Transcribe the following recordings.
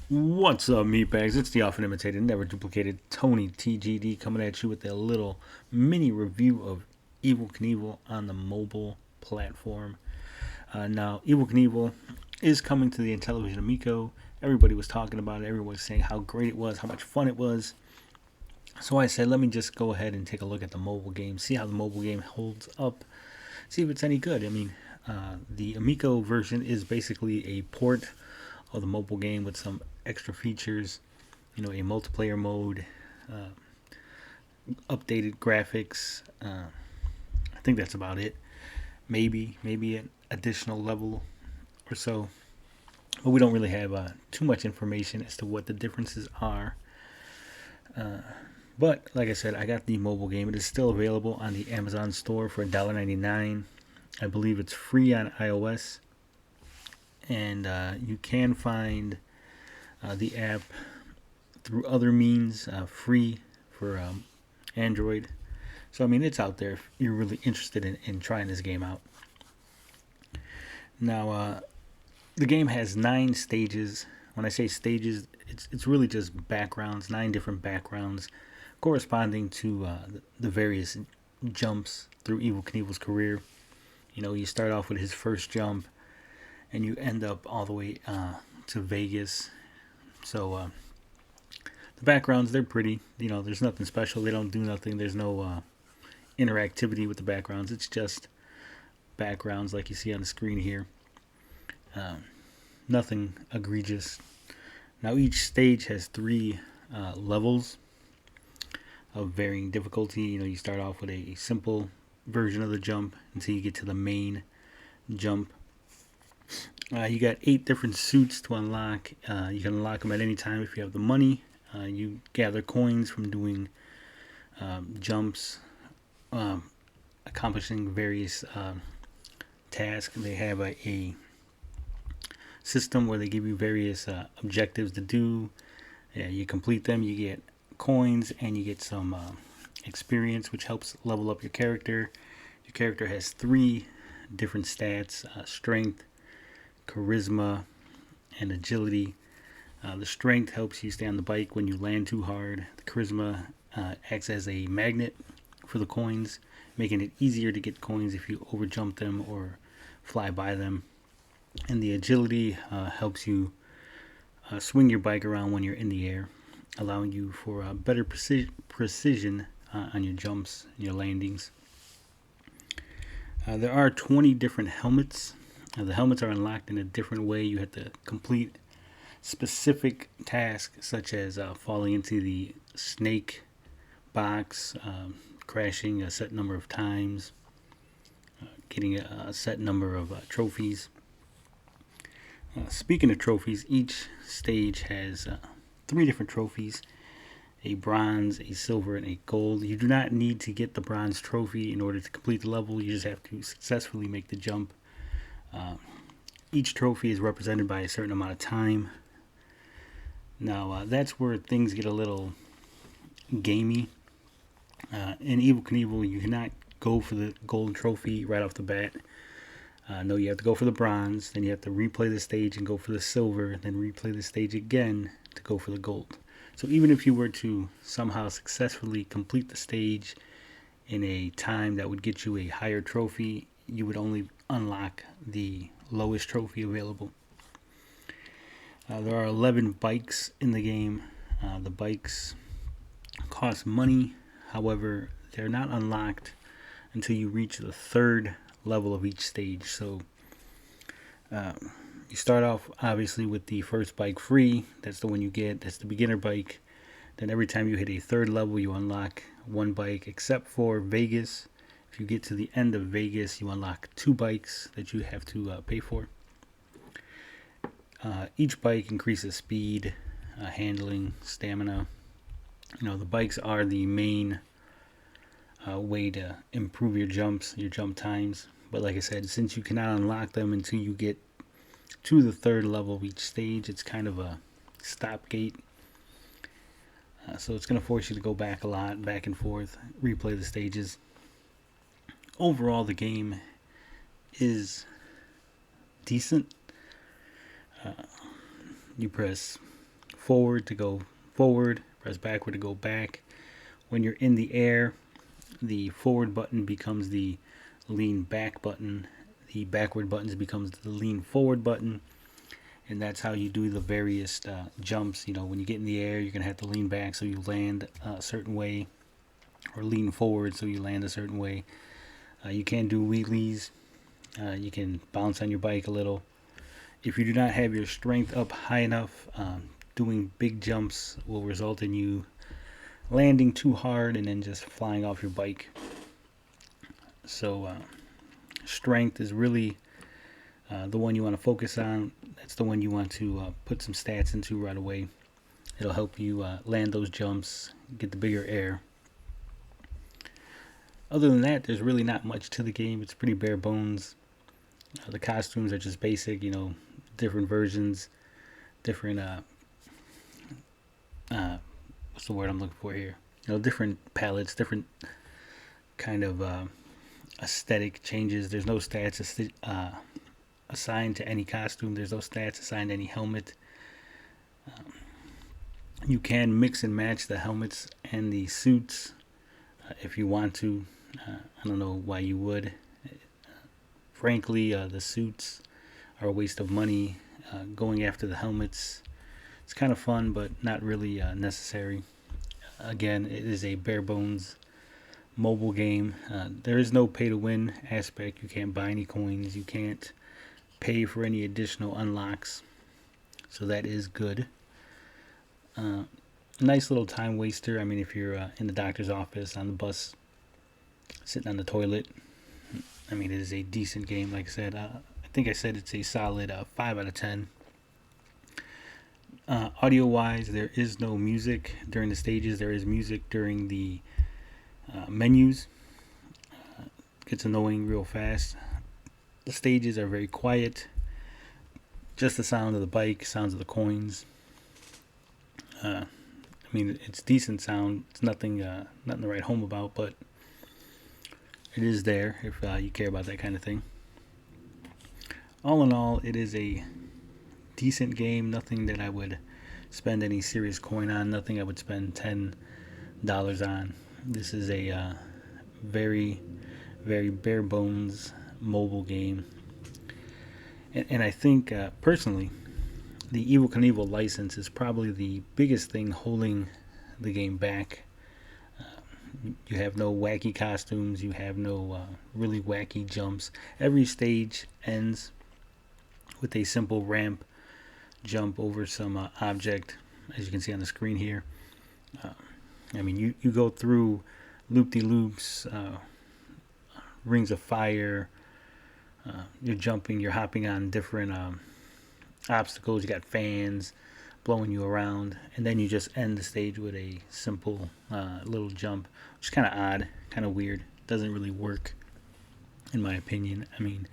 What's up, meatbags? It's the often imitated, never duplicated Tony TGD coming at you with a little mini review of Evel Knievel on the mobile platform. Now, Evel Knievel is coming to the Intellivision Amico. Everybody was talking about it. Everyone was saying how great it was, how much fun it was. So I said, let me just go ahead and take a look at the mobile game, see how the mobile game holds up, see if it's any good. The Amico version is basically a port of the mobile game with some extra features, a multiplayer mode, updated graphics. I think that's about it. Maybe an additional level or so, but we don't really have too much information as to what the differences are. But like I said, I got the mobile game. It is still available on the Amazon store for $1.99. I believe it's free on iOS, and you can find the app through other means, free for Android. So it's out there if you're really interested in trying this game out. Now, the game has 9 stages. When I say stages, it's really just backgrounds, 9 different backgrounds corresponding to the various jumps through Evel Knievel's career. You start off with his first jump, and you end up all the way to Vegas. So the backgrounds, they're pretty. There's nothing special. They don't do nothing. There's no interactivity with the backgrounds. It's just backgrounds like you see on the screen here. Nothing egregious. Now each stage has 3 levels of varying difficulty. You start off with a simple version of the jump until you get to the main jump. You got 8 different suits to unlock. You can unlock them at any time if you have the money. You gather coins from doing jumps, accomplishing various tasks. They have a system where they give you various objectives to do. You complete them, you get coins, and you get some experience, which helps level up your character. Your character has 3 different stats: strength, charisma, and agility. The strength helps you stay on the bike when you land too hard. The charisma acts as a magnet for the coins, making it easier to get coins if you overjump them or fly by them. And the agility helps you swing your bike around when you're in the air, allowing you for better precision on your jumps and your landings. There are 20 different helmets. The helmets are unlocked in a different way. You have to complete specific tasks, such as falling into the snake box, crashing a set number of times, getting a set number of trophies. Speaking of trophies, each stage has 3 different trophies: a bronze, a silver, and a gold. You do not need to get the bronze trophy in order to complete the level. You just have to successfully make the jump. Each trophy is represented by a certain amount of time. Now, that's where things get a little gamey. In Evel Knievel, you cannot go for the gold trophy right off the bat. No, you have to go for the bronze, then you have to replay the stage and go for the silver, then replay the stage again to go for the gold. So even if you were to somehow successfully complete the stage in a time that would get you a higher trophy, you would only unlock the lowest trophy available. There are 11 bikes in the game. The bikes cost money. However, they're not unlocked until you reach the 3rd level of each stage. So you start off obviously with the first bike free. That's the one you get. That's the beginner bike. Then every time you hit a 3rd level, you unlock 1 bike, except for Vegas. If you get to the end of Vegas, you unlock 2 bikes that you have to pay for. Each bike increases speed, handling, stamina. The bikes are the main way to improve your jumps, your jump times. But like I said, since you cannot unlock them until you get to the 3rd level of each stage, it's kind of a stopgate. So it's going to force you to go back a lot, back and forth, replay the stages. Overall, the game is decent. You press forward to go forward, press backward to go back. When you're in the air, the forward button becomes the lean back button. The backward buttons becomes the lean forward button. And that's how you do the various jumps. You know, when you get in the air, you're going to have to lean back so you land a certain way, or lean forward so you land a certain way. You can do wheelies. You can bounce on your bike a little. If you do not have your strength up high enough, doing big jumps will result in you landing too hard and then just flying off your bike. So strength is really the one you want to focus on. That's the one you want to put some stats into right away. It'll help you land those jumps, get the bigger air. Other than that, there's really not much to the game. It's pretty bare bones. The costumes are just basic, you know, different versions, different what's the word I'm looking for here? You know, different palettes, different kind of aesthetic changes. There's no stats assigned to any costume. There's no stats assigned to any helmet. You can mix and match the helmets and the suits if you want to. I don't know why you would. Frankly, the suits are a waste of money. Going after the helmets, it's kind of fun, but not really necessary. Again, it is a bare bones mobile game. There is no pay to win aspect. You can't buy any coins. You can't pay for any additional unlocks. So that is good. Nice little time waster. I mean, if you're in the doctor's office, on the bus, sitting on the toilet, I mean, it is a decent game. Like I said, I think I said it's a solid 5 out of 10. Audio wise, there is no music during the stages. There is music during the menus. Gets annoying real fast. The stages are very quiet. Just the sound of the bike, sounds of the coins. I mean, it's decent sound. It's nothing to write home about, but it is there if you care about that kind of thing. All in all, it is a decent game. Nothing that I would spend any serious coin on. Nothing I would spend $10 on. This is a very, very bare bones mobile game. And I think, personally, the Evel Knievel license is probably the biggest thing holding the game back. You have no wacky costumes. You have no really wacky jumps. Every stage ends with a simple ramp jump over some object, as you can see on the screen here. I mean, you go through loop-de-loops, rings of fire. You're jumping, you're hopping on different obstacles. You got fans blowing you around, and then you just end the stage with a simple little jump, which is kind of odd, kind of weird. Doesn't really work, in my opinion. I mean,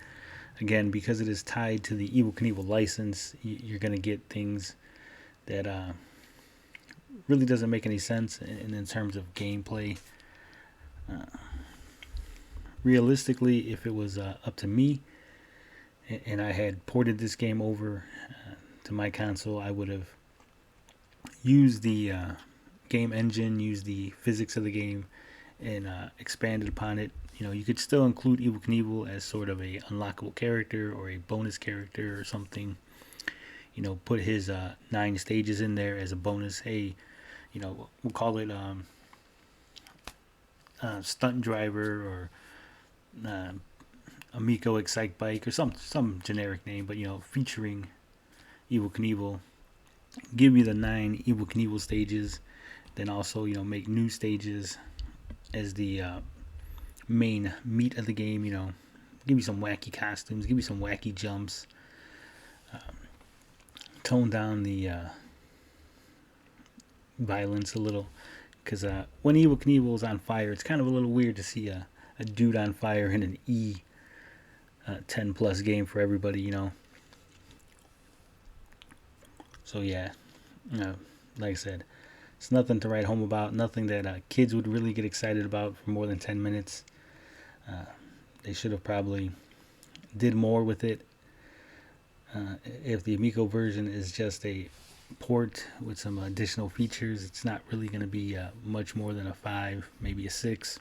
again, because it is tied to the Evel Knievel license, you're going to get things that really doesn't make any sense in terms of gameplay. Realistically, if it was up to me and I had ported this game over to my console, I would have used the game engine, used the physics of the game, and expanded upon it. You know, you could still include Evel Knievel as sort of a unlockable character or a bonus character or something. You know, put his 9 stages in there as a bonus. Hey, you know, we'll call it stunt driver or Amico Excite Bike or some generic name, but you know, featuring Evel Knievel. Give me the 9 Evel Knievel stages, then also, you know, make new stages as the main meat of the game. You know, give me some wacky costumes, give me some wacky jumps, tone down the violence a little, because when Evel Knievel is on fire, it's kind of a little weird to see a dude on fire in an E10 plus game for everybody, you know. So yeah, you know, like I said, it's nothing to write home about, nothing that kids would really get excited about for more than 10 minutes. They should have probably did more with it. If the Amico version is just a port with some additional features. It's not really going to be much more than a 5, maybe a 6.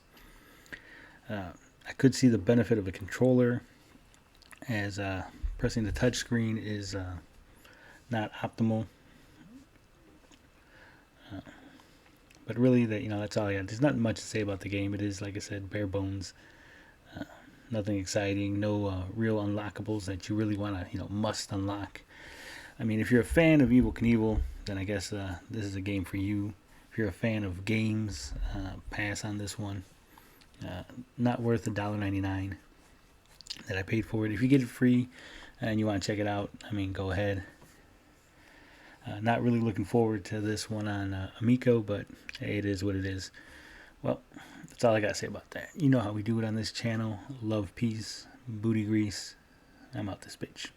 I could see the benefit of a controller, as pressing the touchscreen is not optimal. But really, that's all I got. There's not much to say about the game. It is, like I said, bare bones. Nothing exciting. No real unlockables that you really want to, must unlock. I mean, if you're a fan of Evel Knievel, then I guess this is a game for you. If you're a fan of games, pass on this one. Not worth $1.99 that I paid for it. If you get it free and you want to check it out, I mean, go ahead. Not really looking forward to this one on Amico, but hey, it is what it is. Well, that's all I got to say about that. You know how we do it on this channel. Love, peace, booty grease. I'm out this bitch.